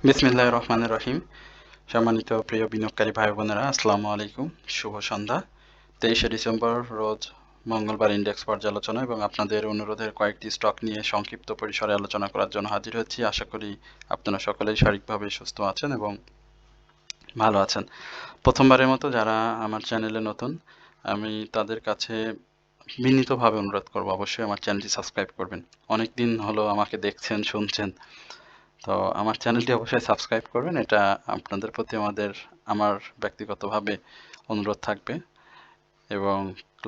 বিসমিল্লাহির রহমানির রহিম। সম্মানিত প্রিয় বিনিয়োগকারী ভাই বোনেরা, আসসালামু আলাইকুম। শুভ সন্ধ্যা। 23শে ডিসেম্বর রোজ মঙ্গলবার ইন্ডেক্স পর্যালোচনা এবং আপনাদের অনুরোধের কয়েকটি স্টক নিয়ে সংক্ষিপ্ত পরিসরে আলোচনা করার জন্য হাজির হচ্ছি। আশা করি আপনারা সকলেই শারীরিকভাবে সুস্থ আছেন এবং ভালো আছেন। প্রথমবারের মতো যারা আমার চ্যানেলে নতুন, আমি তাদের কাছে বিনীতভাবে অনুরোধ করব অবশ্যই আমার চ্যানেলটি সাবস্ক্রাইব করবেন। অনেক দিন হলো আমাকে দেখছেন, শুনছেন। তো আমার চ্যানেলটি অবশ্যই সাবস্ক্রাইব করবেন। এটা আপনাদের প্রতি আমার ব্যক্তিগতভাবে অনুরোধ থাকবে এবং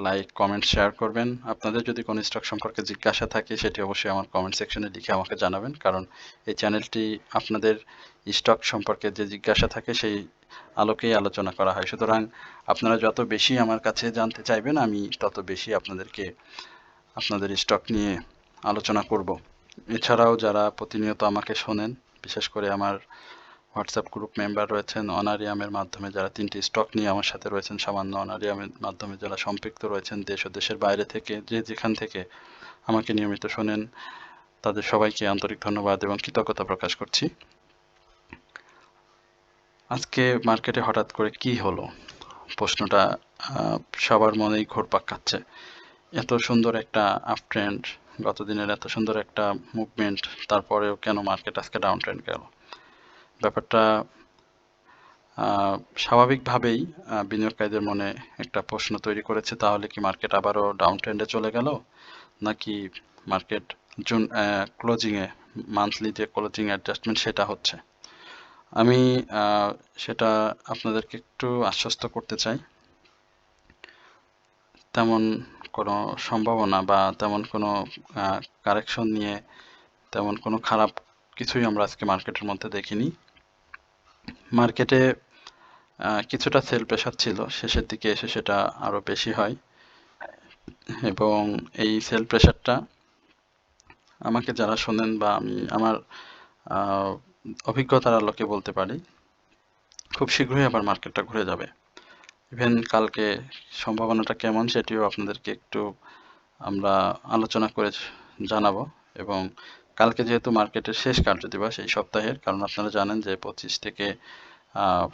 লাইক, কমেন্ট, শেয়ার করবেন। আপনাদের যদি কোনো স্টক সম্পর্কে জিজ্ঞাসা থাকে সেটি অবশ্যই আমার কমেন্ট সেকশনে লিখে আমাকে জানাবেন, কারণ এই চ্যানেলটি আপনাদের স্টক সম্পর্কে যে জিজ্ঞাসা থাকে সেই আলোকেই আলোচনা করা হয়। সুতরাং আপনারা যত বেশি আমার কাছে জানতে চাইবেন, আমি তত বেশি আপনাদের স্টক নিয়ে আলোচনা করব। এছাড়াও যারা প্রতিনিয়ত আমাকে শোনেন, বিশেষ করে আমার হোয়াটসঅ্যাপ গ্রুপ মেম্বার রয়েছেন, অনারিয়ামের মাধ্যমে যারা 3টি স্টক নিয়ে আমার সাথে রয়েছেন, সামান্য অনারিয়ামের মাধ্যমে যারা সম্পৃক্ত রয়েছেন, দেশ ও দেশের বাইরে থেকে যেখান থেকে আমাকে নিয়মিত শোনেন, তাদের সবাইকে আন্তরিক ধন্যবাদ এবং কৃতজ্ঞতা প্রকাশ করছি। আজকে মার্কেটে হঠাৎ করে কি হলো, প্রশ্নটা সবার মনেই ঘুরপাক খাচ্ছে। এত সুন্দর একটা আপ ট্রেন্ড, গত দিনের এত সুন্দর একটা মুভমেন্ট, তারপরেও কেন মার্কেট আজকে ডাউন ট্রেন্ড গেল? ব্যাপারটা স্বাভাবিকভাবেই বিনিয়োগকারীদের মনে একটা প্রশ্ন তৈরি করেছে, তাহলে কি মার্কেট আবারও ডাউন ট্রেন্ডে চলে গেল, নাকি মার্কেট জুন ক্লোজিংয়ে, মান্থলি যে ক্লোজিং অ্যাডজাস্টমেন্ট সেটা হচ্ছে। আমি সেটা আপনাদেরকে একটু আশ্বস্ত করতে চাই, তেমন কোনো সম্ভাবনা বা তেমন কোনো কারেকশন নিয়ে তেমন কোনো খারাপ কিছুই আমরা আজকে মার্কেটের মধ্যে দেখিনি। মার্কেটে কিছুটা সেল প্রেশার ছিল, শেষের দিকে এসে সেটা আরও বেশি হয় এবং এই সেল প্রেশারটা আমাকে যারা শোনেন বা আমি আমার অভিজ্ঞতার আলোকে বলতে পারি, খুব শীঘ্রই আবার মার্কেটটা ঘুরে যাবে। ইভেন কালকে সম্ভাবনাটা কেমন সেটিও আপনাদেরকে একটু আমরা আলোচনা করে জানাবো। এবং কালকে যেহেতু মার্কেটের শেষ কার্যদিবস এই সপ্তাহের, কারণ আপনারা জানেন যে 25 থেকে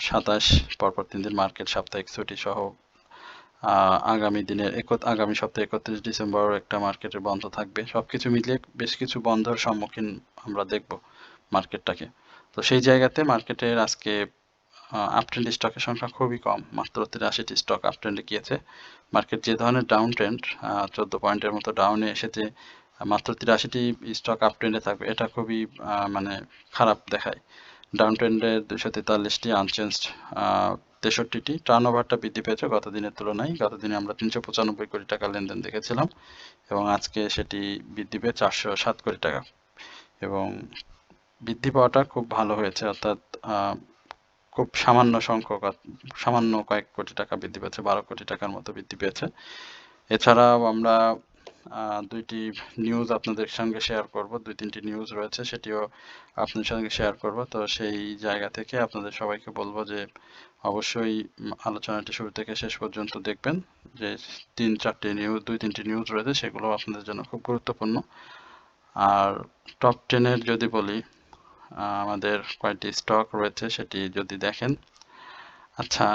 27 পরপর 3 দিন মার্কেট সাপ্তাহিক ছুটি সহ আগামী সপ্তাহে 31 ডিসেম্বর একটা মার্কেটের বন্ধ থাকবে। সবকিছু মিলিয়ে বেশ কিছু বন্ধের সম্মুখীন আমরা দেখব মার্কেটটাকে। তো সেই জায়গাতে মার্কেটের আজকে আপট্রেন্ড স্টকের সংখ্যা খুবই কম, মাত্র 83টি স্টক আপট্রেন্ডে গিয়েছে। মার্কেট যে ধরনের ডাউন ট্রেন্ড, 14 পয়েন্টের মতো ডাউনে এসেছে, মাত্র 83টি স্টক আপট্রেন্ডে থাকবে, এটা খুবই মানে খারাপ দেখায়। ডাউন ট্রেন্ডে 243টি, আনচেঞ্জড 63টি। টার্ন ওভারটা বৃদ্ধি পেয়েছে গত দিনের তুলনায়। গত দিনে আমরা 395 কোটি টাকা লেনদেন দেখেছিলাম এবং আজকে সেটি বৃদ্ধি পেয়ে 407 কোটি টাকা, এবং বৃদ্ধি পাওয়াটা খুব ভালো হয়েছে, অর্থাৎ খুব সামান্য কয়েক কোটি টাকা বৃদ্ধি পেয়েছে, 12 কোটি টাকার মতো বৃদ্ধি পেয়েছে। এছাড়াও আমরা দুইটি নিউজ আপনাদের সঙ্গে শেয়ার করব, 2-3টি নিউজ রয়েছে, সেটিও আপনাদের সঙ্গে শেয়ার করব। তো সেই জায়গা থেকে আপনাদের সবাইকে বলবো যে অবশ্যই আলোচনাটি শুরু থেকে শেষ পর্যন্ত দেখবেন। যে 2-3টি নিউজ রয়েছে সেগুলো আপনাদের জন্য খুব গুরুত্বপূর্ণ। আর টপ 10-এর যদি বলি, আমাদের কয়েকটি স্টক রয়েছে সেটি যদি দেখেন। আচ্ছা,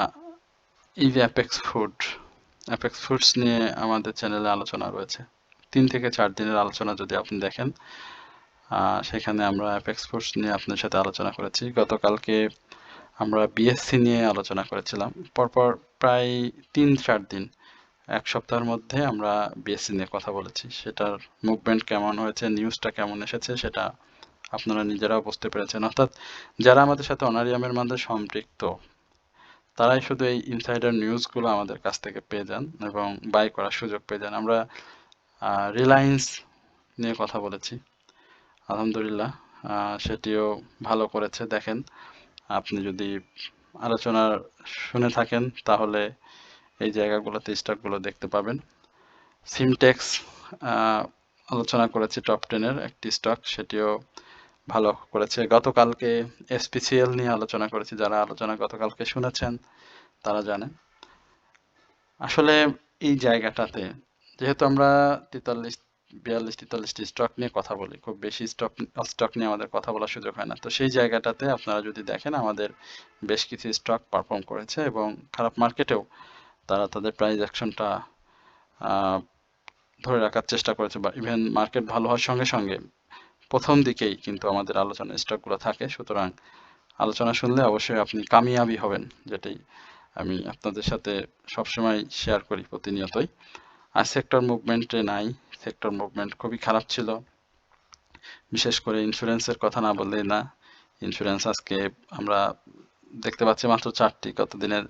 এই যে অ্যাপেক্স ফুডস নিয়ে আমাদের চ্যানেলে আলোচনা রয়েছে। 3 থেকে 4 দিনের আলোচনা যদি আপনি দেখেন, সেখানে আমরা অ্যাপেক্স ফুডস নিয়ে আপনার সাথে আলোচনা করেছি। গতকালকে আমরা বিএসসি নিয়ে আলোচনা করেছিলাম। পরপর প্রায় 3-4 দিন, এক সপ্তাহের মধ্যে আমরা বিএসসি নিয়ে কথা বলেছি। সেটার মুভমেন্ট কেমন হয়েছে, নিউজটা কেমন এসেছে, সেটা আপনারা নিজেরাও বুঝতে পেরেছেন। অর্থাৎ যারা আমাদের সাথে অনারিয়ামের মধ্যে সম্পৃক্ত, তারাই শুধু এই ইনসাইডার নিউজগুলো আমাদের কাছ থেকে পেয়ে যান এবং বাই করার সুযোগ পেয়ে যান। আমরা রিলায়েন্স নিয়ে কথা বলেছি, আলহামদুলিল্লাহ সেটিও ভালো করেছে। দেখেন, আপনি যদি আলোচনা শুনে থাকেন তাহলে এই জায়গাগুলোতে স্টকগুলো দেখতে পাবেন। সিমটেক্স আলোচনা করেছি, টপ 10-এর একটি স্টক, সেটিও ভালো করেছে। গতকালকে এসপিসিএল নিয়ে আলোচনা করেছি, যারা আলোচনা গতকালকে শুনেছেন তারা জানেন। আসলে এই জায়গাটাতে যেহেতু আমরা 42-43টি স্টক নিয়ে কথা বলি, খুব বেশি স্টক নিয়ে আমাদের কথা বলার সুযোগ হয় না। তো সেই জায়গাটাতে আপনারা যদি দেখেন আমাদের বেশ কিছু স্টক পারফর্ম করেছে এবং খারাপ মার্কেটেও তারা তাদের প্রাইস অ্যাকশনটা ধরে রাখার চেষ্টা করেছে, বা ইভেন মার্কেট ভালো হওয়ার সঙ্গে সঙ্গে প্রথম দিকেই কিন্তু আমাদের আলোচনার স্টকগুলো থাকে। সুতরাং আলোচনা শুনলে অবশ্যই আপনি কামিয়াবি হবেন, যেটাই আমি আপনাদের সাথে সবসময় শেয়ার করি প্রতিনিয়তই। আর সেক্টর মুভমেন্টে নাই, সেক্টর মুভমেন্ট খুবই খারাপ ছিল। বিশেষ করে ইন্স্যুরেন্সের কথা না বললেই না। ইন্স্যুরেন্স আজকে আমরা দেখতে পাচ্ছি মাত্র 4টি গত দিনের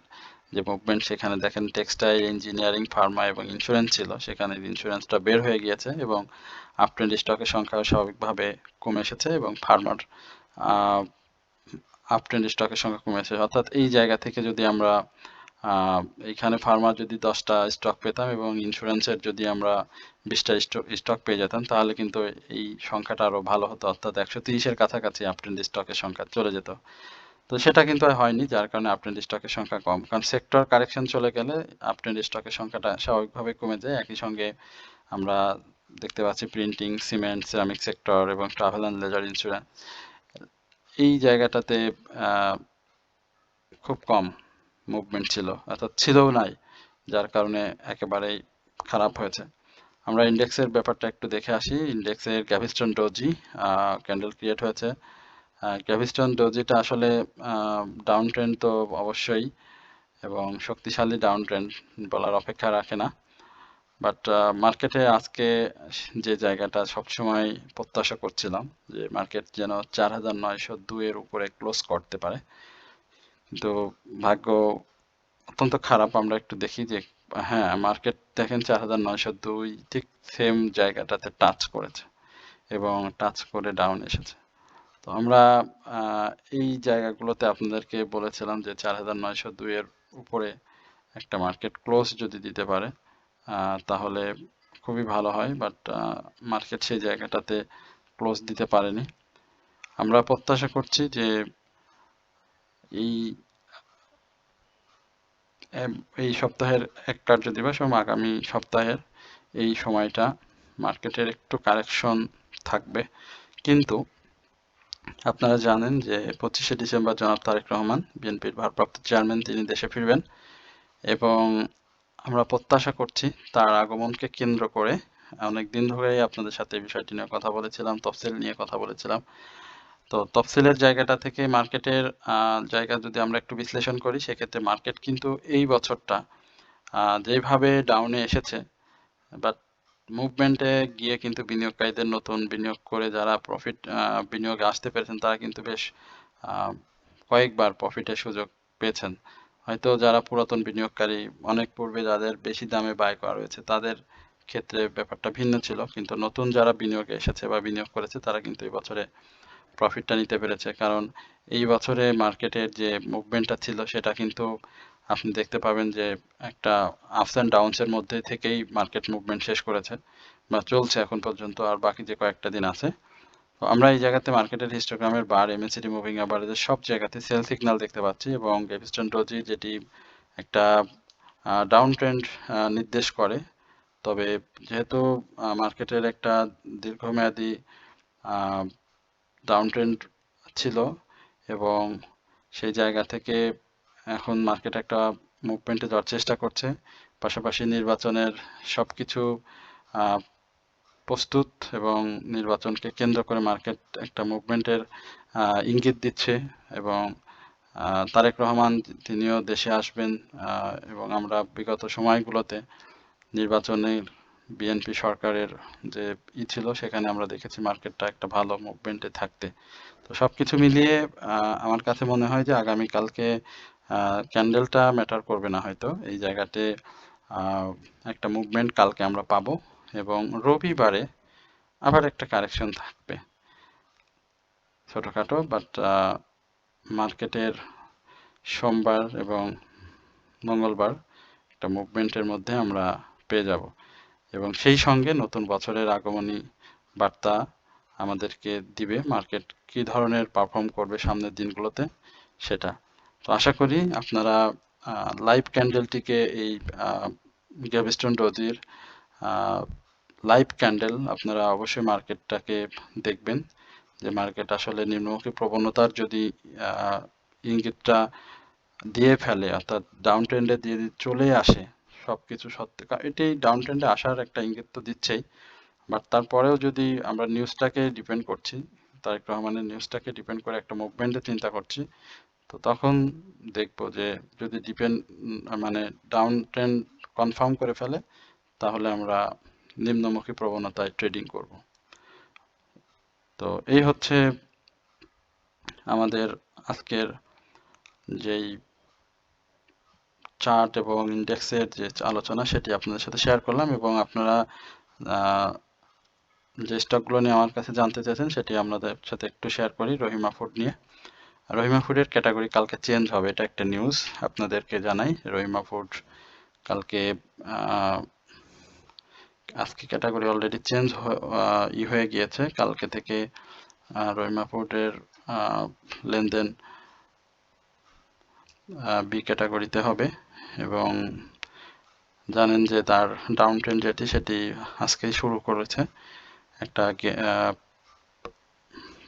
যে মুভমেন্ট, সেখানে দেখেন টেক্সটাইল, ইঞ্জিনিয়ারিং, ফার্মা এবং ইন্স্যুরেন্স ছিল, সেখানে ইন্স্যুরেন্সটা বের হয়ে গিয়েছে এবং আপ ট্রেন্ড স্টকের সংখ্যাও স্বাভাবিকভাবে কমে এসেছে এবং ফার্মার আপ ট্রেন্ড স্টকের সংখ্যা কমে এসেছে। অর্থাৎ এই জায়গা থেকে যদি আমরা এইখানে ফার্মার যদি 10টা স্টক পেতাম এবং ইন্স্যুরেন্সের যদি আমরা 20টা স্টক পেয়ে যেতাম, তাহলে কিন্তু এই সংখ্যাটা আরো ভালো হতো, অর্থাৎ 130-এর কাছাকাছি আপ ট্রেন্ড স্টকের সংখ্যা চলে যেত। তো সেটা কিন্তু আর হয়নি, যার কারণে আপ ট্রেন্ড স্টকের সংখ্যা কম, কারণ সেক্টর কারেকশন চলে গেলে আপ ট্রেন্ড স্টকের সংখ্যাটা স্বাভাবিকভাবে কমে যায়। একই সঙ্গে আমরা দেখতে পাচ্ছি প্রিন্টিং, সিমেন্ট, সিরামিক সেক্টর এবং ট্রাভেল অ্যান্ড লেজার ইন্স্যুরেন্স এই জায়গাটাতে খুব কম মুভমেন্ট ছিল, অর্থাৎ ছিলও নাই, যার কারণে একেবারেই খারাপ হয়েছে। আমরা ইন্ডেক্সের ব্যাপারটা একটু দেখে আসি। ইন্ডেক্সের গ্যাভিস্টন ডোজি ক্যান্ডেল ক্রিয়েট হয়েছে। গ্যাভিস্টন ডোজিটা আসলে ডাউন ট্রেন্ড তো অবশ্যই, এবং শক্তিশালী ডাউন ট্রেন্ড বলার অপেক্ষা রাখে না। বাট মার্কেটে আজকে যে জায়গাটা সবসময় প্রত্যাশা করছিলাম যে মার্কেট যেন 4902-এর উপরে ক্লোজ করতে পারে, কিন্তু ভাগ্য অত্যন্ত খারাপ। আমরা একটু দেখি যে হ্যাঁ, মার্কেট দেখেন 4902 ঠিক সেম জায়গাটাতে টাচ করেছে এবং টাচ করে ডাউন এসেছে। তো আমরা এই জায়গাগুলোতে আপনাদেরকে বলেছিলাম যে 4902-এর উপরে একটা মার্কেট ক্লোজ যদি দিতে পারে তাহলে খুবই ভালো হয়, বাট মার্কেট সেই জায়গাটাতে ক্লোজ দিতে পারেনি। আমরা প্রত্যাশা করছি যে এই সপ্তাহের 1 কার্যদিবস এবং আগামী সপ্তাহের এই সময়টা মার্কেটের একটু কারেকশন থাকবে, কিন্তু আপনারা জানেন যে 25শে ডিসেম্বর জনাব তারেক রহমান বিএনপির ভারপ্রাপ্ত চেয়ারম্যান তিনি দেশে ফিরবেন এবং আমরা প্রত্যাশা করছি তার আগমনকে কেন্দ্র করে অনেক দিন ধরেই আপনাদের সাথে এই বিষয়টি নিয়ে কথা বলেছিলাম, তফসিল নিয়ে কথা বলেছিলাম। তো তফসিলের জায়গাটা থেকে মার্কেটের জায়গা যদি আমরা একটু বিশ্লেষণ করি, সেক্ষেত্রে মার্কেট কিন্তু এই বছরটা যেভাবে ডাউনে এসেছে, বাট মুভমেন্টে গিয়ে কিন্তু বিনিয়োগকারীদের নতুন বিনিয়োগ করে যারা প্রফিট বিনিয়োগে আসতে পেরেছেন, তারা কিন্তু বেশ কয়েকবার প্রফিটের সুযোগ পেয়েছেন। হয়তো যারা পুরাতন বিনিয়োগকারী, অনেক পূর্বে যাদের বেশি দামে বাই করা রয়েছে, তাদের ক্ষেত্রে ব্যাপারটা ভিন্ন ছিল, কিন্তু নতুন যারা বিনিয়োগে এসেছে বা বিনিয়োগ করেছে, তারা কিন্তু এই বছরে প্রফিটটা নিতে পেরেছে। কারণ এই বছরে মার্কেটের যে মুভমেন্টটা ছিল, সেটা কিন্তু আপনি দেখতে পাবেন যে একটা আপস অ্যান্ড ডাউনসের মধ্যে থেকেই মার্কেট মুভমেন্ট শেষ করেছে বা চলছে এখন পর্যন্ত, আর বাকি যে কয়েকটা দিন আছে। তো আমরা এই জায়গাতে মার্কেটের হিস্টোগ্রামের বার, এমএসিডি মুভিং অ্যাভারেজের সব জায়গাতে সেল সিগন্যাল দেখতে পাচ্ছি এবং গ্যাভিস্টন ডোজি যেটি একটা ডাউন ট্রেন্ড নির্দেশ করে। তবে যেহেতু মার্কেটের একটা দীর্ঘমেয়াদী ডাউন ট্রেন্ড ছিল এবং সেই জায়গা থেকে এখন মার্কেট একটা মুভমেন্টে যাওয়ার চেষ্টা করছে, পাশাপাশি নির্বাচনের সব কিছু প্রস্তুত এবং নির্বাচনকে কেন্দ্র করে মার্কেট একটা মুভমেন্টের ইঙ্গিত দিচ্ছে এবং তারেক রহমান তিনিও দেশে আসবেন এবং আমরা বিগত সময়গুলোতে নির্বাচনের বিএনপি সরকারের যে ছিল, সেখানে আমরা দেখেছি মার্কেটটা একটা ভালো মুভমেন্টে থাকতে। তো সবকিছু মিলিয়ে আমার কাছে মনে হয় যে আগামীকালকে ক্যান্ডেলটা ম্যাটার করবে না, হয়তো এই জায়গাতে একটা মুভমেন্ট কালকে আমরা পাবো এবং রবিবারে আবার একটা কারেকশন থাকবে ছোটখাটো, বাট মার্কেটের সোমবার এবং মঙ্গলবার একটা মুভমেন্টের মধ্যে আমরা পেয়ে যাব এবং সেই সঙ্গে নতুন বছরের আগমনী বার্তা আমাদেরকে দিবে মার্কেট কি ধরনের পারফর্ম করবে সামনের দিনগুলোতে সেটা। তো আশা করি আপনারা লাইভ ক্যান্ডেলটিকে এই গ্যাভিস্টন ডোজির লাইভ ক্যান্ডেল আপনারা অবশ্যই মার্কেটটাকে দেখবেন যে মার্কেট আসলে নিম্নমুখী প্রবণতার যদি ইঙ্গিতটা দিয়ে ফেলে, অর্থাৎ ডাউন ট্রেন্ডে দিয়ে চলে আসে সবকিছু সত্ত্বে, এটাই ডাউন ট্রেন্ডে আসার একটা ইঙ্গিত তো দিচ্ছেই। বাট তারপরেও যদি আমরা নিউজটাকে ডিপেন্ড করছি, তারেক রহমানের নিউজটাকে ডিপেন্ড করে একটা মুভমেন্টে চিন্তা করছি, তো তখন দেখব যে যদি মানে ডাউন ট্রেন্ড কনফার্ম করে ফেলে, তাহলে আমরা নিম্নমুখী প্রবণতায় ট্রেডিং করব। তো এই হচ্ছে আমাদের আজকের যেই চার্ট এবং ইন্ডেক্সের যে আলোচনা, সেটি আপনাদের সাথে শেয়ার করলাম, এবং আপনারা যে স্টকগুলো নিয়ে আমার কাছে জানতে চাইছেন সেটি আপনাদের সাথে একটু শেয়ার করি। রহিমা ফুড নিয়ে, রহিমা ফুডের ক্যাটাগরি কালকে চেঞ্জ হবে, এটা একটা নিউজ আপনাদেরকে জানাই। রহিমা ফুড কালকে আজকে ক্যাটাগরি অলরেডি চেঞ্জ হয়ে গিয়েছে। কালকে থেকে রহিমা ফুডের লেনদেন বি ক্যাটাগরিতে হবে, এবং জানেন যে তার ডাউন ট্রেন্ড যেটি সেটি আজকেই শুরু করেছে, একটা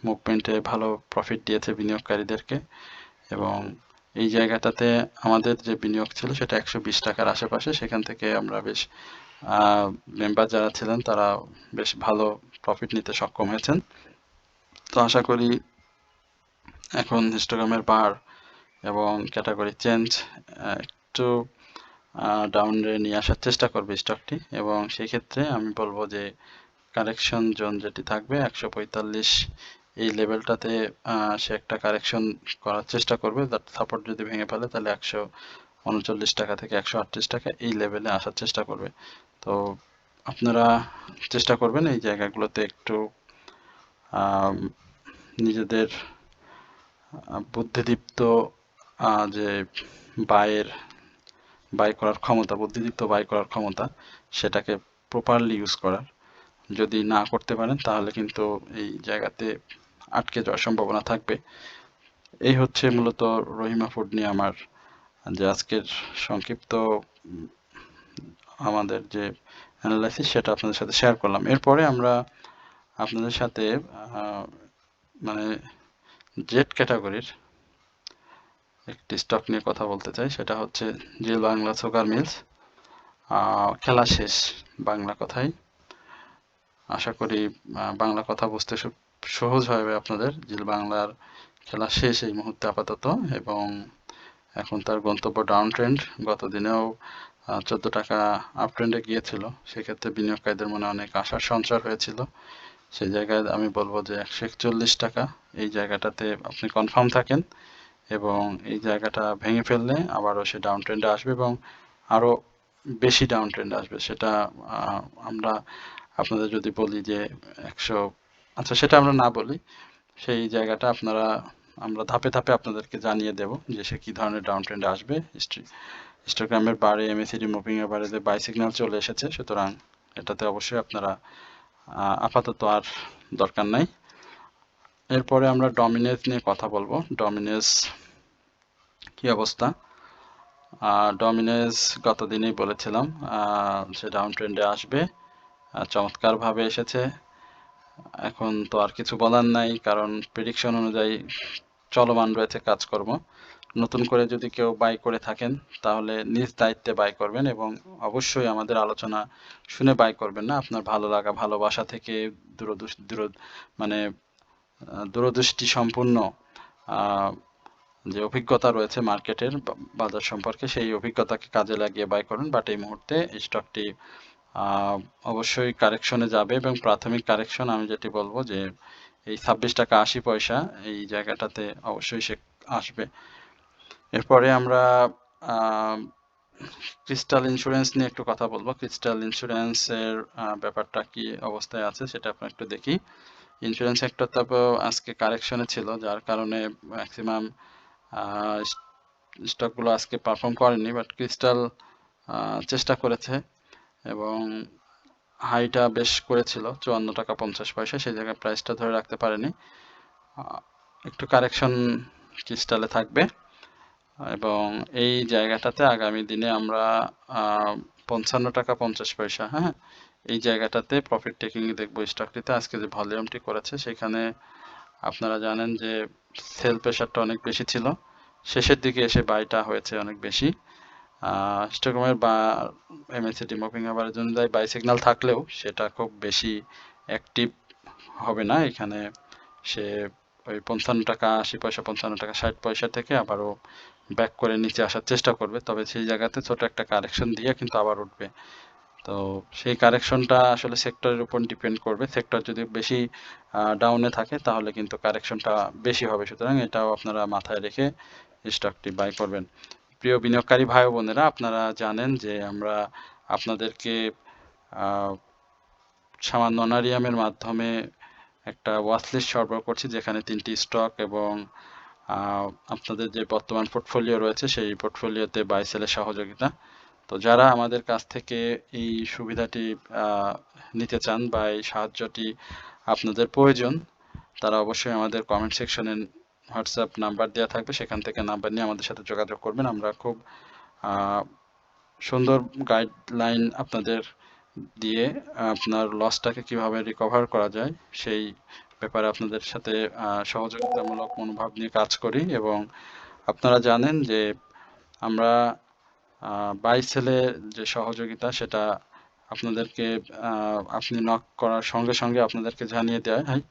মুভমেন্টে ভালো প্রফিট দিয়েছে বিনিয়োগকারীদেরকে, এবং এই জায়গাটাতে আমাদের যে বিনিয়োগ ছিল সেটা 120 টাকার আশেপাশে, সেখান থেকে আমরা বেশ মেম্বার যারা ছিলেন তারা বেশ ভালো প্রফিট নিতে সক্ষম হয়েছেন। তো আশা করি এখন হিস্টোগ্রামের বার এবং ক্যাটাগরি চেঞ্জ একটু ডাউনে নিয়ে আসার চেষ্টা করবে স্টকটি, এবং সেই ক্ষেত্রে আমি বলবো যে কারেকশন জোন যেটি থাকবে 145, এই লেভেলটাতে সে একটা কারেকশন করার চেষ্টা করবে। সাপোর্ট যদি ভেঙে ফেলে তাহলে 139 টাকা থেকে 138 টাকা এই লেভেলে আসার চেষ্টা করবে। তো আপনারা চেষ্টা করবেন এই জায়গাগুলোতে একটু নিজেদের বুদ্ধিদীপ্ত যে বাই করার ক্ষমতা, বুদ্ধিদীপ্ত বাই করার ক্ষমতা, সেটাকে প্রপারলি ইউজ করার। যদি না করতে পারেন তাহলে কিন্তু এই জায়গাতে আটকে যাওয়ার সম্ভাবনা থাকবে। এই হচ্ছে মূলত রহিমা ফুড নিয়ে আমার যে আজকের সংক্ষিপ্ত আমাদের যে অ্যানালাইসিস, সেটা আপনাদের সাথে শেয়ার করলাম। এরপরে আমরা আপনাদের সাথে মানে জেড ক্যাটাগরির একটি স্টক নিয়ে কথা বলতে চাই, সেটা হচ্ছে জিল বাংলা সুগার মিলস। খেলা শেষ বাংলা কথায়, আশা করি বাংলা কথা বুঝতে সহজ হবে আপনাদের। জিল বাংলার খেলা শেষ এই মুহূর্তে আপাতত, এবং এখন তার গন্তব্য ডাউন ট্রেন্ড। গত দিনেও 14 টাকা আপ ট্রেন্ডে গিয়েছিল, সেক্ষেত্রে বিনিয়োগকারীদের মনে অনেক আশার সঞ্চার হয়েছিল। সেই জায়গায় আমি বলবো যে 141 টাকা এই জায়গাটাতে আপনি কনফার্ম থাকেন, এবং এই জায়গাটা ভেঙে ফেললে আবারও সে ডাউন ট্রেন্ডে আসবে, এবং আরও বেশি ডাউন ট্রেন্ড আসবে। সেটা আমরা আপনাদের যদি বলি যে 100, আচ্ছা সেটা আমরা না বলি, সেই জায়গাটা আমরা ধাপে ধাপে আপনাদেরকে জানিয়ে দেব যে সে কি ধরনের ডাউন ট্রেন্ডে আসবে। হিস্টোগ্রামের বারে এমএসিডি মুভিং এভারেজে বাই সিগন্যাল চলে এসেছে, সুতরাং এটাতে অবশ্যই আপনারা আপাতত আর দরকার নাই। এরপরে আমরা ডমিনেস নিয়ে কথা বলবো। ডমিনেস কি অবস্থা? ডমিনেস গত দিনেই বলেছিলাম সে ডাউন ট্রেন্ডে আসবে, চমৎকারভাবে এসেছে। এখন তো আর কিছু বলার নাই, কারণ প্রেডিকশন অনুযায়ী চলমান রয়েছে কাজকর্ম। নতুন করে যদি কেউ বাই করে থাকেন তাহলে নিজ দায়িত্বে বাই করবেন, এবং অবশ্যই আমাদের আলোচনা শুনে বাই করবেন না, আপনার ভালো লাগা ভালোবাসা থেকে মানে দূরদৃষ্টি সম্পূর্ণ যে অভিজ্ঞতা রয়েছে মার্কেটের বাজার সম্পর্কে, সেই অভিজ্ঞতাকে কাজে লাগিয়ে বাই করুন। বাট এই মুহূর্তে স্টকটি অবশ্যই কারেকশনে যাবে, এবং প্রাথমিক কারেকশন আমি যেটি বলবো যে এই 26 টাকা 80 পয়সা এই জায়গাটাতে অবশ্যই সে আসবে। এরপরে আমরা ক্রিস্টাল ইন্স্যুরেন্স নিয়ে একটু কথা বলবো। ক্রিস্টাল ইন্স্যুরেন্সের ব্যাপারটা কি অবস্থায় আছে সেটা আপনার একটু দেখি। ইন্স্যুরেন্স সেক্টর তারপর আজকে কারেকশনে ছিল, যার কারণে ম্যাক্সিমাম স্টকগুলো আজকে পারফর্ম করেনি, বাট ক্রিস্টাল চেষ্টা করেছে এবং হাইটা বেশ করেছিল 54 টাকা 50 পয়সা, সেই জায়গায় প্রাইসটা ধরে রাখতে পারেনি। একটু কারেকশন ক্রিস্টালে থাকবে, এবং এই জায়গাটাতে আগামী দিনে আমরা 55 টাকা 50 পয়সা, হ্যাঁ, এই জায়গাটাতে প্রফিট টেকিং দেখবো স্টকটিতে আজকে যে ভলিউমটি করেছে সেখানে আপনারা জানেন যে সেল প্রেশারটা অনেক বেশি ছিল, শেষের দিকে এসে বাইটা হয়েছে অনেক বেশি। হিস্টোগ্রামের বা এমএসিডি মুভিং অ্যাভারেজ অনুযায়ী বাই সিগন্যাল থাকলেও সেটা খুব বেশি অ্যাক্টিভ হবে না। এখানে সে ওই 55 টাকা 80 পয়সা, 55 টাকা 60 পয়সা থেকে আবারও ব্যাক করে নিচে আসার চেষ্টা করবে, তবে সেই জায়গাতে ছোট একটা কারেকশন দিয়ে কিন্তু আবার উঠবে। তো সেই কারেকশনটা আসলে সেক্টরের উপর ডিপেন্ড করবে। সেক্টর যদি বেশি ডাউনে থাকে তাহলে কিন্তু কারেকশনটা বেশি হবে, সুতরাং এটাও আপনারা মাথায় রেখে স্টকটি বাই করবেন। প্রিয় বিনিয়োগকারী ভাই ও বোনেরা, আপনারা জানেন যে আমরা আপনাদেরকে সামান্য অনারিয়ামের মাধ্যমে একটা ওয়াচলিস্ট সরবরাহ করছি, যেখানে 3টি স্টক এবং আপনাদের যে বর্তমান পোর্টফোলিও রয়েছে সেই পোর্টফোলিওতে বাই সেলের সহযোগিতা। তো যারা আমাদের কাছ থেকে এই সুবিধাটি নিতে চান বা এই সাহায্যটি আপনাদের প্রয়োজন, তারা অবশ্যই আমাদের কমেন্ট সেকশনে হোয়াটসঅ্যাপ নাম্বার দেওয়া থাকবে, সেখান থেকে নাম্বার নিয়ে আমাদের সাথে যোগাযোগ করবেন। আমরা খুব সুন্দর গাইডলাইন আপনাদের দিয়ে আপনার লসটাকে কিভাবে রিকভার করা যায় সেই ব্যাপারে আপনাদের সাথে সহযোগিতামূলক মনোভাব নিয়ে কাজ করি। এবং আপনারা জানেন যে আমরা বাই সেলে যে সহযোগিতা সেটা আপনাদেরকে আপনি নক করার সঙ্গে সঙ্গে আপনাদেরকে জানিয়ে দেওয়া হয়,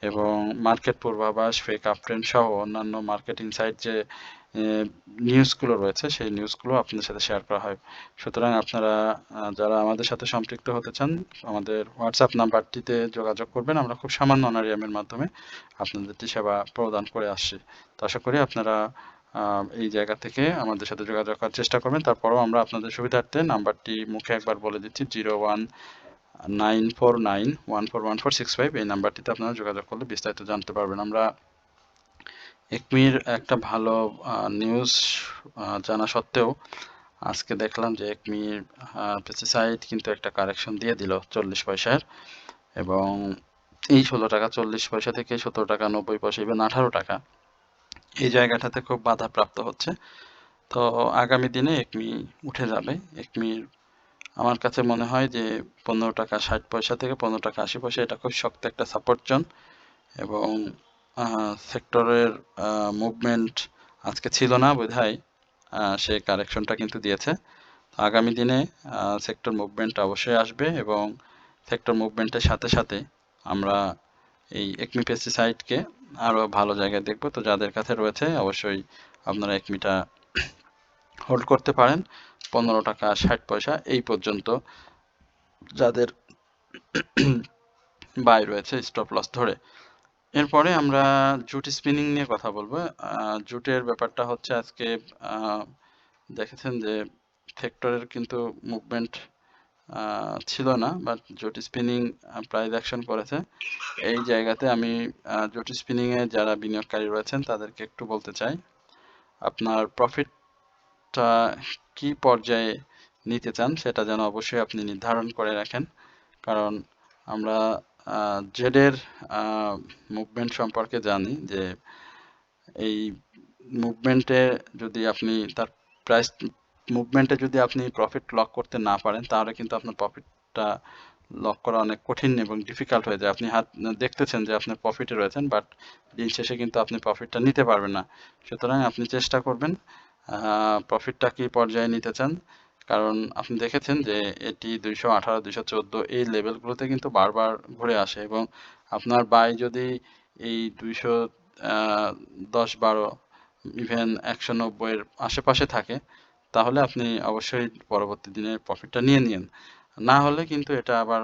এবং মার্কেট পূর্বাভাস, ফেক আপট্রেন্ড সহ অন্যান্য মার্কেট ইনসাইট যে নিউজগুলো রয়েছে সেই নিউজগুলো আপনাদের সাথে শেয়ার করা হয়। সুতরাং আপনারা যারা আমাদের সাথে সম্পৃক্ত হতে চান আমাদের হোয়াটসঅ্যাপ নাম্বারটিতে যোগাযোগ করবেন। আমরা খুব সামান্য অনারিয়ামের মাধ্যমে আপনাদেরটি সেবা প্রদান করে আসছি। তো আশা করি আপনারা এই জায়গা থেকে আমাদের সাথে যোগাযোগ করার চেষ্টা করবেন। তারপরেও আমরা আপনাদের সুবিধার্থে নাম্বারটি মুখে একবার বলে দিচ্ছি, 0194914145। এই নাম্বারটিতে আপনারা যোগাযোগ করলে বিস্তারিত জানতে পারবেন। আমরা একমির একটা ভালো নিউজ জানা সত্ত্বেও আজকে দেখলাম যে একমির পেস্টিসাইড কিন্তু একটা কারেকশন দিয়ে দিল 40 পয়সার, এবং এই 16 টাকা 40 পয়সা থেকে 17 টাকা 90 পয়সা, ইভেন 18 টাকা এই জায়গাটাতে খুব বাধাপ্রাপ্ত হচ্ছে। তো আগামী দিনে একমি উঠে যাবে। একমির আমার কাছে মনে হয় যে 15 টাকা 60 পয়সা থেকে 15 টাকা 80 পয়সা এটা খুব শক্ত একটা সাপোর্ট জোন, এবং সেক্টরের মুভমেন্ট আজকে ছিল না বোধহয়, সে কারেকশনটা কিন্তু দিয়েছে। আগামী দিনে সেক্টর মুভমেন্ট অবশ্যই আসবে, এবং সেক্টর মুভমেন্টের সাথে সাথে আমরা এই একমি পেস্টিসাইডকে আরও ভালো জায়গায় দেখব। তো যাদের কাছে রয়েছে অবশ্যই আপনারা একমিটা হোল্ড করতে পারেন 15 টাকা 60 পয়সা এই পর্যন্ত যাদের বাই রয়েছে স্টপ লস ধরে। এরপরে আমরা জুট স্পিনিং নিয়ে কথা বলবো। জুটের ব্যাপারটা হচ্ছে আজকে দেখেছেন যে সেক্টরের কিন্তু মুভমেন্ট ছিল না, but jute spinning price action করেছে। এই জায়গাতে আমি জুট স্পিনিংয়ে যারা বিনিয়োগকারী রয়েছেন তাদেরকে একটু বলতে চাই, আপনার প্রফিটটা কি পর্যায়ে নিতে চান সেটা যেন অবশ্যই আপনি নির্ধারণ করে রাখেন, কারণ আমরা জেডের মুভমেন্ট সম্পর্কে জানি যে এই মুভমেন্টে যদি আপনি তার প্রাইস মুভমেন্টে যদি আপনি প্রফিট লক করতে না পারেন তাহলে কিন্তু আপনার প্রফিটটা লক করা অনেক কঠিন এবং ডিফিকাল্ট হয়ে যায়। আপনি দেখতেছেন যে আপনি প্রফিটে রয়েছেন, বাট দিন শেষে কিন্তু আপনি প্রফিটটা নিতে পারবেন না। সুতরাং আপনি চেষ্টা করবেন প্রফিটটা কি পর্যায়ে নিতে চান, কারণ আপনি দেখেছেন যে এটি 218 214 এই লেভেলগুলোতে কিন্তু বারবার ঘুরে আসে, এবং আপনার বাই যদি এই 210-12 ইভেন 190-এর আশেপাশে থাকে তাহলে আপনি অবশ্যই পরবর্তী দিনে প্রফিটটা নিয়ে নিন। না হলে কিন্তু এটা আবার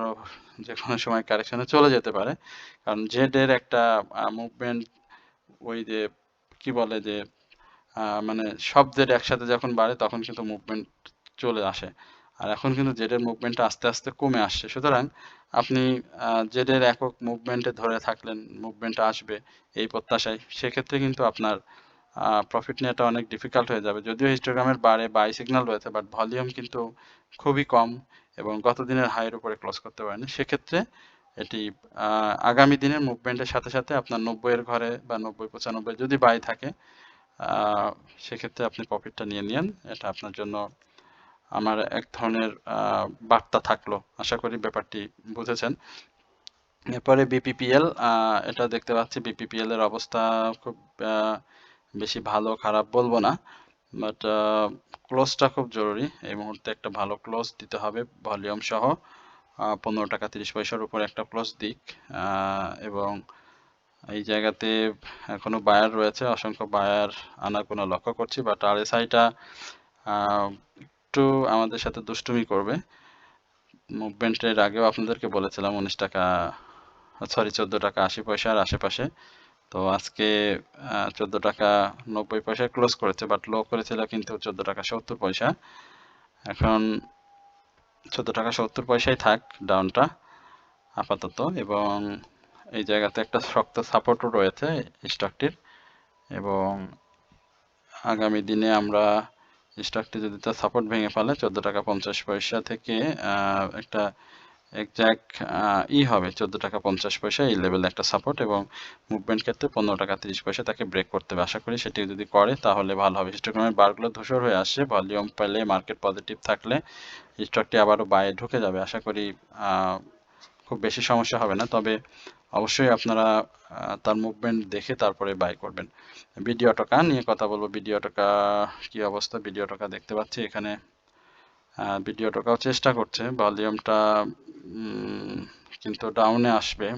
যে কোনো সময় কারেকশনে চলে যেতে পারে, কারণ জেডের একটা মুভমেন্ট ওই যে কি বলে যে মানে সব জেড একসাথে যখন বাড়ে তখন কিন্তু মুভমেন্ট চলে আসে, আর এখন কিন্তু জেডের মুভমেন্টটা আস্তে আস্তে কমে আসছে। সুতরাং আপনি জেডের একক মুভমেন্টে ধরে থাকলেন, মুভমেন্ট আসবে এই প্রত্যাশায়, সেক্ষেত্রে কিন্তু আপনার প্রফিট নেওয়াটা অনেক ডিফিকাল্ট হয়ে যাবে। যদিও হিস্টোগ্রামের বারে বাই সিগন্যাল রয়েছে, বাট ভলিউম কিন্তু খুবই কম এবং গত দিনের হাইয়ের উপরে ক্লোজ করতে পারেনি। সেক্ষেত্রে এটি আগামী দিনের মুভমেন্টের সাথে সাথে আপনার 90-এর ঘরে বা 90-95 যদি বাই থাকে সেক্ষেত্রে আপনি প্রফিটটা নিয়ে নিন, এটা আপনার জন্য আমার এক ধরনের বার্তা থাকলো। আশা করি ব্যাপারটি বুঝেছেন। এরপরে বিপিপিএল, এটা দেখতে পাচ্ছি বিপিপিএল এর অবস্থা খুব বেশি ভালো খারাপ বলবো না, বাট ক্লোজটা খুব জরুরি এই মুহূর্তে। একটা ভালো ক্লোজ দিতে হবে ভলিউম সহ, 15 টাকা 30 পয়সার উপরে একটা ক্লোজ দিক। এবং এই জায়গাতে এখনো বায়ার রয়েছে, অসংখ্য বায়ার আনার কোনো লক্ষ্য করছি, বাট আরএসআইটা একটু আমাদের সাথে দুষ্টুমি করবে। মুভমেন্টের আগেও আপনাদেরকে বলেছিলাম 19 টাকা, সরি 14 টাকা 80 পয়সার আশেপাশে। তো আজকে 14 টাকা 90 পয়সায় ক্লোজ করেছে, বাট লো করেছিল কিন্তু 14 টাকা 70 পয়সা। এখন 14 টাকা 70 পয়সায় থাক ডাউনটা আপাতত। এবং এই জায়গাতে একটা শক্ত সাপোর্টও রয়েছে স্টকটির, এবং আগামী দিনে আমরা স্টকটি যদি তার সাপোর্ট ভেঙে ফেলে 14 টাকা 50 পয়সা থেকে একটা একজ্যাক্ট হবে 14 টাকা 50 পয়সা, এই লেভেলে একটা সাপোর্ট, এবং মুভমেন্ট ক্ষেত্রে 15 টাকা 30 পয়সা তাকে ব্রেক করতে হবে। আশা করি সেটি যদি করে তাহলে ভালো হবে। হিস্টোগ্রামের বারগুলো ধূসর হয়ে আসছে, ভলিউম পেলে মার্কেট পজিটিভ থাকলে স্টকটি আবারও বায়ে ঢুকে যাবে। আশা করি খুব বেশি সমস্যা হবে না, তবে অবশ্যই আপনারা তার মুভমেন্ট দেখে তারপরে বাই করবেন। ভিডিও টকা নিয়ে কথা বলবো। ভিডিও টকা কি অবস্থা? ভিডিও টকা দেখতে পাচ্ছি এখানে ভিডিও টকাও চেষ্টা করছে, ভলিউমটা কিন্তু ডাউনে আসবে।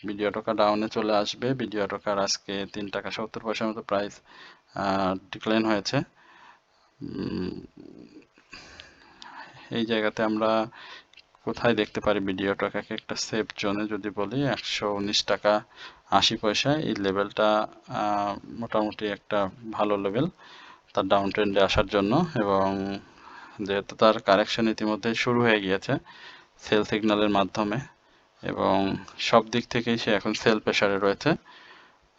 ভিডিও টকা ডাউনে চলে আসবে। ভিডিও টকার আজকে 3 টাকা 70 পয়সার মতো প্রাইস ডিক্লাইন হয়েছে। এই জায়গাতে আমরা কোথায় দেখতে পারি ভিডিও টকাকে? একটা সেফ জোনে যদি বলি 119 টাকা 80 পয়সা, এই লেভেলটা মোটামুটি একটা ভালো লেভেল তার ডাউন ট্রেন্ডে আসার জন্য। এবং যেহেতু তার কারেকশন ইতিমধ্যে শুরু হয়ে গিয়েছে সেল সিগন্যালের মাধ্যমে, এবং সব দিক থেকেই সে এখন সেল প্রেসারে রয়েছে,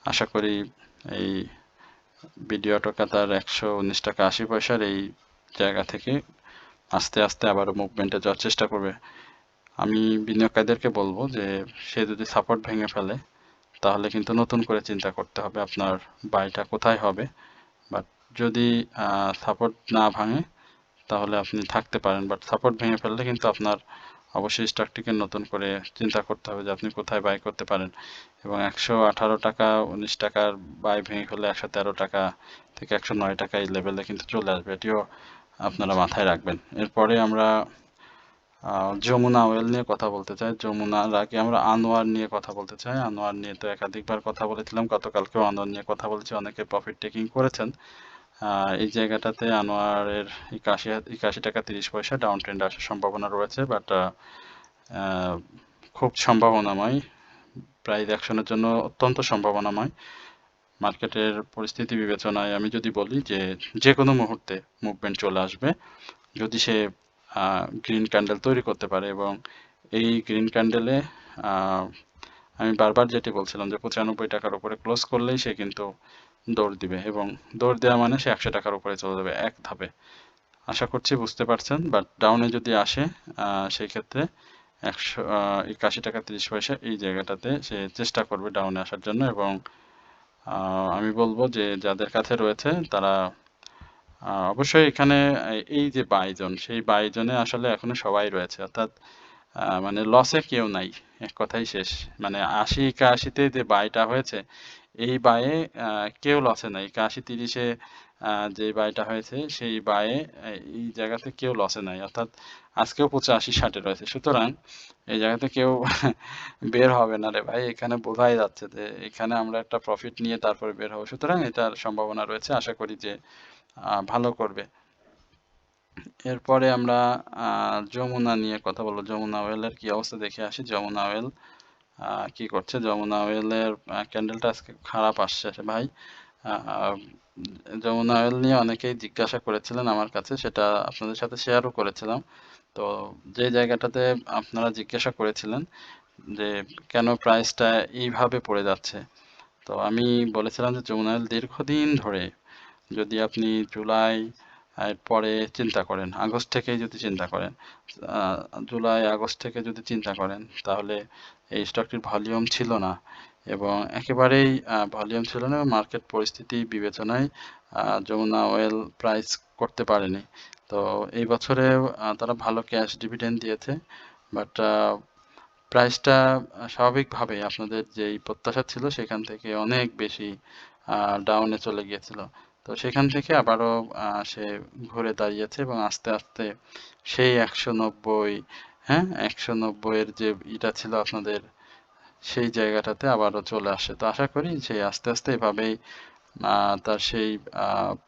আশা করি এই ভিডিও টকা তার 119 টাকা 80 পয়সার এই জায়গা থেকে আস্তে আস্তে আবার মুভমেন্টে যাওয়ার চেষ্টা করবে। আমি বিনিয়োগকারীদেরকে বলবো যে সে যদি সাপোর্ট ভেঙে ফেলে তাহলে কিন্তু নতুন করে চিন্তা করতে হবে আপনার বাইটা কোথায় হবে। বাট যদি সাপোর্ট না ভাঙে তাহলে আপনি থাকতে পারেন, বাট সাপোর্ট ভেঙে ফেললে কিন্তু আপনার অবশ্যই স্টকটিকে নতুন করে চিন্তা করতে হবে যে আপনি কোথায় বাই করতে পারেন। এবং 118 টাকা 19 টাকার বাই ভেঙে ফেলে 113 টাকা থেকে 109 টাকা এই লেভেলে কিন্তু চলে আসবে, এটিও আপনারা মাথায় রাখবেন। এরপরে আমরা যমুনা অয়েল নিয়ে কথা বলতে চাই। যমুনার আগে আমরা আনোয়ার নিয়ে কথা বলতে চাই। আনোয়ার নিয়ে তো একাধিকবার কথা বলেছিলাম, গতকালকেও আনোয়ার নিয়ে কথা বলেছি, অনেকে প্রফিট টেকিং করেছেন। এই জায়গাটাতে আনোয়ারের 81 টাকা 30 পয়সা ডাউন ট্রেন্ড আসার সম্ভাবনা রয়েছে, বাট খুব সম্ভাবনাময়, প্রাইস অ্যাকশনের জন্য অত্যন্ত সম্ভাবনাময়। মার্কেটের পরিস্থিতি বিবেচনায় আমি যদি বলি যে যে কোনো মুহূর্তে মুভমেন্ট চলে আসবে যদি সে গ্রিন ক্যান্ডেল তৈরি করতে পারে। এবং এই গ্রিন ক্যান্ডেলে আমি বারবার যেটি বলছিলাম যে 95 টাকার উপরে ক্লোজ করলেই সে কিন্তু দৌড় দিবে, এবং দৌড় দেওয়া মানে সে 100 টাকার উপরে চলে যাবে এক ধাপে। আশা করছি বুঝতে পারছেন। বাট ডাউনে যদি আসে সেই ক্ষেত্রে 81 টাকা 30 পয়সা এই জায়গাটাতে সে চেষ্টা করবে ডাউনে আসার জন্য। এবং আমি বলবো যে যাদের কাছে রয়েছে তারা অবশ্যই এখানে এই যে বাইজন, সেই বাইজনে আসলে এখনো সবাই রয়েছে, অর্থাৎ মানে লসে কেউ নাই, এক কথাই শেষ। মানে 80 81-তে যে বাইটা হয়েছে এই বায়ে কেউ লসে নাই। 81-30-এ যে বাইটা হয়েছে সেই বায়ে এই জায়গাতে কেউ লসে নাই, অর্থাৎ আজকেও 85-60-এ রয়েছে। সুতরাং এই জায়গাতে কেউ বের হবে না রে ভাই, এখানে বোঝাই যাচ্ছে যে এখানে আমরা একটা প্রফিট নিয়ে তারপরে বের হবো। সুতরাং এটার সম্ভাবনা রয়েছে, আশা করি যে ভালো করবে। এরপরে আমরা যমুনা নিয়ে কথা বলবো। যমুনা অয়েলের কি অবস্থা দেখে আসি। যমুনা অয়েল কি করছে? যমুনা অয়েলের ক্যান্ডেলটা আজকে খারাপ আসছে ভাই। যমুনা অয়েল নিয়ে অনেকেই জিজ্ঞাসা করেছিলেন আমার কাছে, সেটা আপনাদের সাথে শেয়ারও করেছিলাম। তো যে জায়গাটাতে আপনারা জিজ্ঞাসা করেছিলেন যে কেন প্রাইসটা এইভাবে পড়ে যাচ্ছে, তো আমি বলেছিলাম যে যমুনা অয়েল দীর্ঘদিন ধরে, যদি আপনি জুলাই পরে চিন্তা করেন, আগস্ট থেকেই যদি চিন্তা করেন, জুলাই আগস্ট থেকে যদি চিন্তা করেন তাহলে এই স্টকটির ভলিউম ছিল না, এবং একেবারেই ভলিউম ছিল না। মার্কেট পরিস্থিতি বিবেচনায় যমুনা অয়েল প্রাইস করতে পারেনি। তো এই বছরে তারা ভালো ক্যাশ ডিভিডেন্ড দিয়েছে, বাট প্রাইসটা স্বাভাবিকভাবেই আপনাদের যেই প্রত্যাশা ছিল সেখান থেকে অনেক বেশি ডাউনে চলে গিয়েছিল। তো সেখান থেকে আবারও সে ঘুরে দাঁড়িয়েছে এবং আস্তে আস্তে সেই 190, হ্যাঁ 190-এর যে ইটা ছিল আপনাদের, সেই জায়গাটাতে আবারও চলে আসে। তো আশা করি যে আস্তে আস্তে এভাবেই তার সেই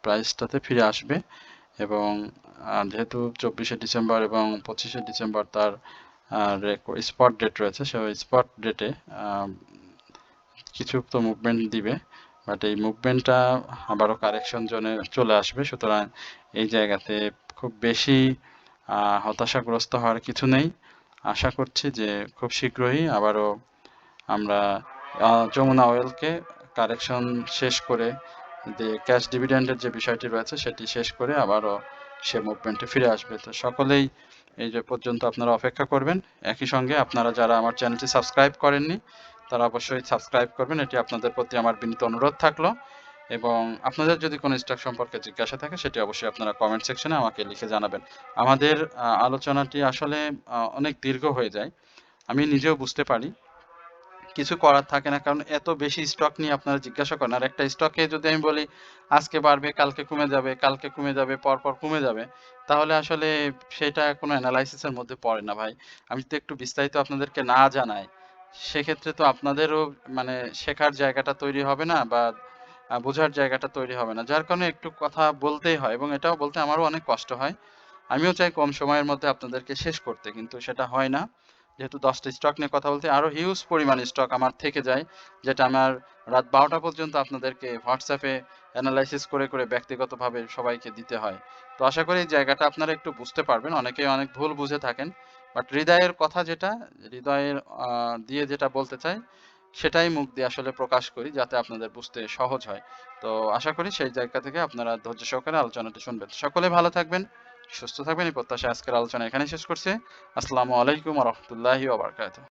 প্রাইসটাতে ফিরে আসবে এবং যেহেতু 24শে ডিসেম্বর এবং 25শে ডিসেম্বর তার স্পট ডেট রয়েছে, সেই স্পট ডেটে কিছু তো মুভমেন্ট দিবে, বাট এই মুভমেন্টটা আবারও কারেকশন জোনে চলে আসবে। সুতরাং এই জায়গাতে খুব বেশি হতাশাগ্রস্ত হওয়ার কিছু নেই। আশা করছি যে খুব শীঘ্রই আবারও আমরা যমুনা অয়েলকে কারেকশন শেষ করে যে ক্যাশ ডিভিডেন্ডের যে বিষয়টি রয়েছে সেটি শেষ করে আবারও সে মুভমেন্টে ফিরে আসবে। তো সকলেই এই যে পর্যন্ত আপনারা অপেক্ষা করবেন। একই সঙ্গে আপনারা যারা আমার চ্যানেলটি সাবস্ক্রাইব করেননি তারা অবশ্যই সাবস্ক্রাইব করবেন, এটি আপনাদের প্রতি আমার বিনীত অনুরোধ থাকলো। এবং আপনাদের যদি কোনো স্টক সম্পর্কে জিজ্ঞাসা থাকে সেটি অবশ্যই আপনারা কমেন্ট সেকশনে আমাকে লিখে জানাবেন। আমাদের আলোচনাটি আসলে অনেক দীর্ঘ হয়ে যায়, আমি নিজেও বুঝতে পারি, কিছু করার থাকে না, কারণ এত বেশি স্টক নিয়ে আপনারা জিজ্ঞাসা করেন। আর একটা স্টকে যদি আমি বলি আজকে বাড়বে, কালকে কমে যাবে, কালকে কমে যাবে, পরপর কমে যাবে, তাহলে আসলে সেটা কোনো অ্যানালাইসিসের মধ্যে পড়ে না ভাই। আমি তো একটু বিস্তারিত আপনাদেরকে না জানাই, সেক্ষেত্রে তো আপনাদেরও মানে শেখার জায়গাটা তৈরি হবে না বা বোঝার জায়গাটা তৈরি হবে না, যার কারণে একটু কথা বলতেই হয় এবং এটাও বলতে আমারও অনেক কষ্ট হয়। আমিও চাই কম সময়ের মধ্যে আপনাদেরকে শেষ করতে, কিন্তু সেটা হয় না। যেহেতু 10টা স্টক নিয়ে কথা বলতে আরো হিউজ পরিমাণ স্টক আমার থেকে যায়, যেটা আমার রাত 12টা পর্যন্ত আপনাদেরকে হোয়াটসঅ্যাপে অ্যানালাইসিস করে করে ব্যক্তিগতভাবে সবাইকে দিতে হয়। তো আশা করি এই জায়গাটা আপনারা একটু বুঝতে পারবেন। অনেকেই অনেক ভুল বুঝে থাকেন, বাট হৃদয়ের কথা যেটা, হৃদয়ের দিয়ে যেটা বলতে চাই সেটাই মুখ দিয়ে আসলে প্রকাশ করি, যাতে আপনাদের বুঝতে সহজ হয়। তো আশা করি সেই জায়গা থেকে আপনারা ধৈর্য সহকারে আলোচনাটি শুনবেন। সকলে ভালো থাকবেন, সুস্থ থাকবেন, এই প্রত্যাশায় আজকের আলোচনা এখানেই শেষ করছি। আসসালামু আলাইকুম ওয়া রাহমাতুল্লাহি ওয়া বারাকাতুহু।